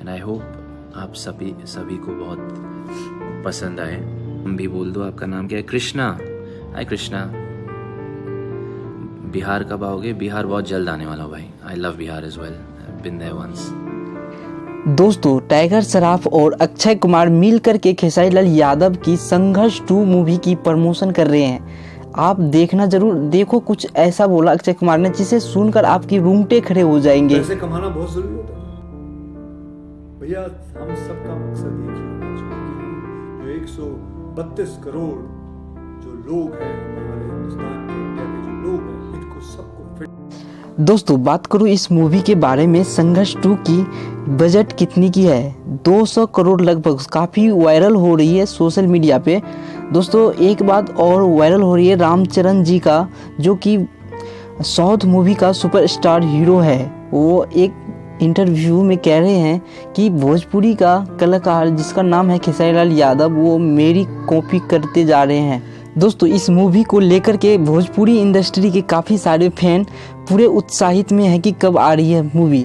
And I hope आप सभी को बहुत पसंद आए। हम भी बोल दो, आपका नाम क्या है? कृष्णा। हाय कृष्णा, बिहार कब आओगे? बिहार बहुत जल्द आने वाला हूँ भाई। I love Bihar as well, been there once. दोस्तों, टाइगर श्रॉफ और अक्षय कुमार मिलकर के खेसारी लाल यादव की संघर्ष 2 मूवी की प्रमोशन कर रहे हैं। आप देखना जरूर। देखो, कुछ ऐसा बोला अक्षय कुमार ने जिसे सुनकर आपकी रूंगटे खड़े हो जाएंगे। पैसे कमाना बहुत जरूरी होता है भैया। हम सबका मकसद एक ही होना चाहिए कि जो 132 करोड़ जो लोग हैं हमारे हिंदुस्तान के, इंडिया के जो लोग हैं, इनको सबको फिट। दोस्तों, बात करूं इस मूवी के बारे में, संघर्ष 2 की बजट कितनी की है? 200 करोड़ लगभग। काफ़ी वायरल हो रही है सोशल मीडिया पे। दोस्तों, एक बात और वायरल हो रही है रामचरण जी का, जो कि साउथ मूवी का सुपरस्टार हीरो है। वो एक इंटरव्यू में कह रहे हैं कि भोजपुरी का कलाकार जिसका नाम है खेसारी लाल यादव, वो मेरी कॉपी करते जा रहे हैं। दोस्तों, इस मूवी को लेकर के भोजपुरी इंडस्ट्री के काफ़ी सारे फैन पूरे उत्साहित में हैं कि कब आ रही है मूवी।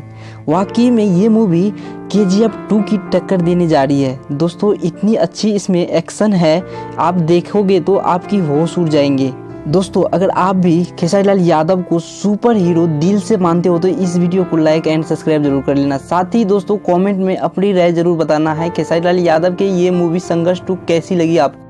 वाकई में ये मूवी KGF 2 की टक्कर देने जा रही है। दोस्तों, इतनी अच्छी इसमें एक्शन है, आप देखोगे तो आपकी होश उड़ जाएंगे। दोस्तों, अगर आप भी खेसारी लाल यादव को सुपर हीरो दिल से मानते हो तो इस वीडियो को लाइक एंड सब्सक्राइब जरूर कर लेना। साथ ही दोस्तों, कमेंट में अपनी राय जरूर बताना है खेसारी लाल यादव के ये मूवी संघर्ष 2 कैसी लगी आपको।